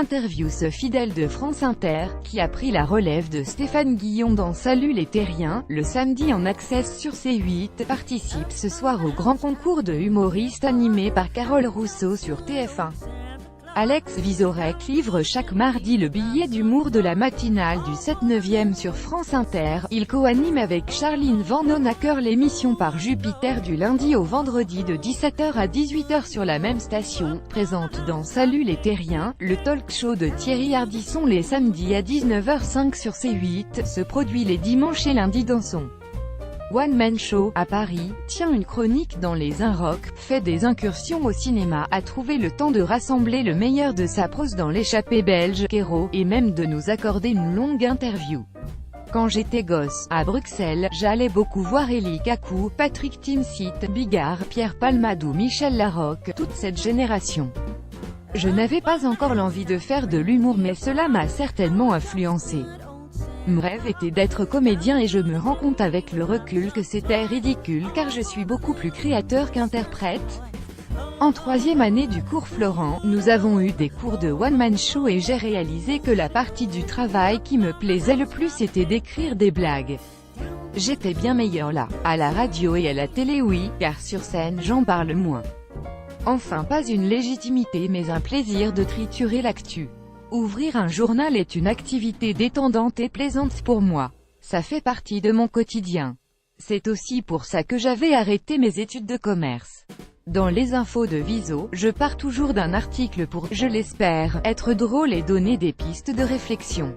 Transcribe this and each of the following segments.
interview ce fidèle de France Inter, qui a pris la relève de Stéphane Guillon dans Salut les Terriens, le samedi en access sur C8, participe ce soir au grand concours de humoristes animé par Carole Rousseau sur TF1. Alex Vizorek livre chaque mardi le billet d'humour de la matinale du 7/9e sur France Inter. Il co-anime avec Charline Vanhoenacker l'émission Par Jupiter du lundi au vendredi de 17h à 18h sur la même station. Présente dans Salut les Terriens, le talk show de Thierry Ardisson les samedis à 19h05 sur C8, se produit les dimanches et lundis dans son One Man Show, à Paris, tient une chronique dans les Inrocks, fait des incursions au cinéma, a trouvé le temps de rassembler le meilleur de sa prose dans l'échappée belge, Kéro, et même de nous accorder une longue interview. Quand j'étais gosse, à Bruxelles, j'allais beaucoup voir Eli Kaku, Patrick Timsit, Bigard, Pierre Palmade, Michel Larocque, toute cette génération. Je n'avais pas encore l'envie de faire de l'humour mais cela m'a certainement influencé. Mon rêve était d'être comédien et je me rends compte avec le recul que c'était ridicule car je suis beaucoup plus créateur qu'interprète. En troisième année du cours Florent, nous avons eu des cours de one-man show et j'ai réalisé que la partie du travail qui me plaisait le plus était d'écrire des blagues. J'étais bien meilleur là. À la radio et à la télé oui, car sur scène j'en parle moins. Enfin pas une légitimité mais un plaisir de triturer l'actu. Ouvrir un journal est une activité détendante et plaisante pour moi. Ça fait partie de mon quotidien. C'est aussi pour ça que j'avais arrêté mes études de commerce. Dans les infos de Viso, je pars toujours d'un article pour, je l'espère, être drôle et donner des pistes de réflexion.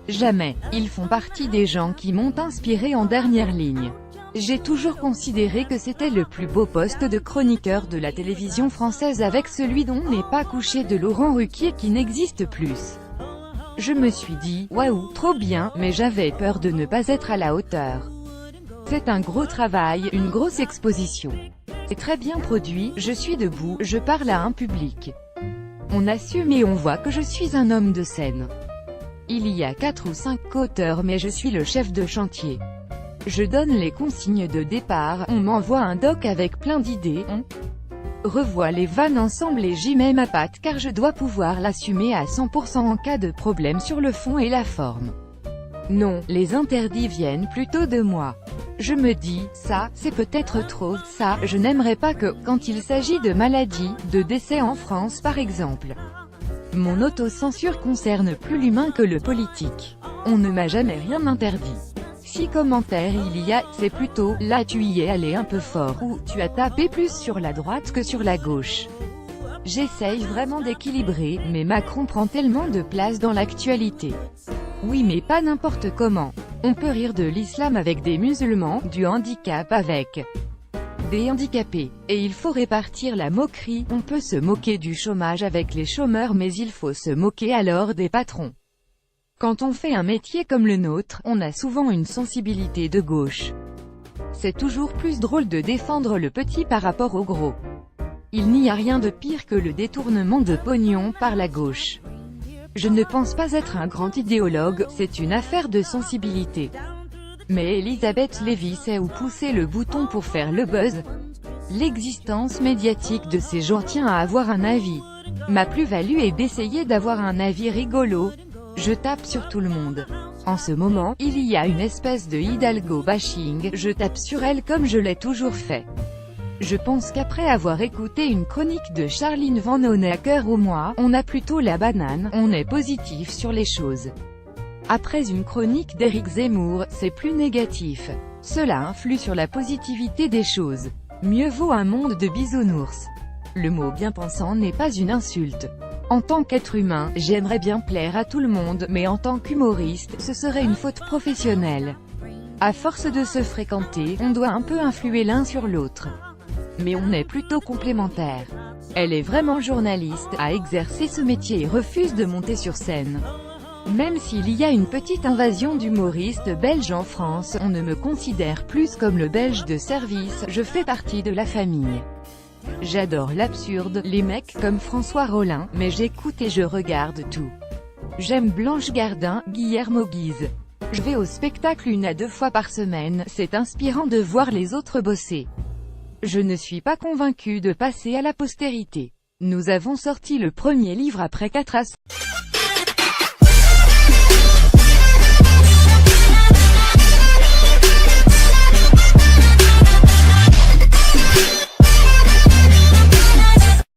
Jamais. Ils font partie des gens qui m'ont inspiré en dernière ligne. J'ai toujours considéré que c'était le plus beau poste de chroniqueur de la télévision française avec celui dont n'est pas couché de Laurent Ruquier qui n'existe plus. Je me suis dit, waouh, trop bien, mais j'avais peur de ne pas être à la hauteur. C'est un gros travail, une grosse exposition. C'est très bien produit, je suis debout, je parle à un public. On assume et on voit que je suis un homme de scène. Il y a 4 ou 5 co-auteurs mais je suis le chef de chantier. Je donne les consignes de départ, on m'envoie un doc avec plein d'idées, on revoit les vannes ensemble et j'y mets ma patte car je dois pouvoir l'assumer à 100% en cas de problème sur le fond et la forme. Non, les interdits viennent plutôt de moi. Je me dis, ça, c'est peut-être trop, ça, je n'aimerais pas que, quand il s'agit de maladies, de décès en France par exemple. Mon autocensure concerne plus l'humain que le politique. On ne m'a jamais rien interdit. Si commentaire il y a, c'est plutôt, là tu y es allé un peu fort, ou, tu as tapé plus sur la droite que sur la gauche. J'essaye vraiment d'équilibrer, mais Macron prend tellement de place dans l'actualité. Oui mais pas n'importe comment. On peut rire de l'islam avec des musulmans, du handicap avec des handicapés. Et il faut répartir la moquerie, on peut se moquer du chômage avec les chômeurs mais il faut se moquer alors des patrons. Quand on fait un métier comme le nôtre, on a souvent une sensibilité de gauche. C'est toujours plus drôle de défendre le petit par rapport au gros. Il n'y a rien de pire que le détournement de pognon par la gauche. Je ne pense pas être un grand idéologue, c'est une affaire de sensibilité. Mais Elisabeth Lévy sait où pousser le bouton pour faire le buzz. L'existence médiatique de ces gens tient à avoir un avis. Ma plus-value est d'essayer d'avoir un avis rigolo. Je tape sur tout le monde. En ce moment, il y a une espèce de Hidalgo bashing, je tape sur elle comme je l'ai toujours fait. Je pense qu'après avoir écouté une chronique de Charline Vanhoenacker ou moi, on a plutôt la banane, on est positif sur les choses. Après une chronique d'Éric Zemmour, c'est plus négatif. Cela influe sur la positivité des choses. Mieux vaut un monde de bisounours. Le mot bien-pensant n'est pas une insulte. En tant qu'être humain, j'aimerais bien plaire à tout le monde, mais en tant qu'humoriste, ce serait une faute professionnelle. À force de se fréquenter, on doit un peu influer l'un sur l'autre. Mais on est plutôt complémentaires. Elle est vraiment journaliste, a exercé ce métier et refuse de monter sur scène. Même s'il y a une petite invasion d'humoristes belges en France, on ne me considère plus comme le belge de service, je fais partie de la famille. J'adore l'absurde, les mecs comme François Rollin, mais j'écoute et je regarde tout. J'aime Blanche Gardin, Guillermo Guise. Je vais au spectacle 1 à 2 fois par semaine, c'est inspirant de voir les autres bosser. Je ne suis pas convaincu de passer à la postérité. Nous avons sorti le premier livre après 4 ans.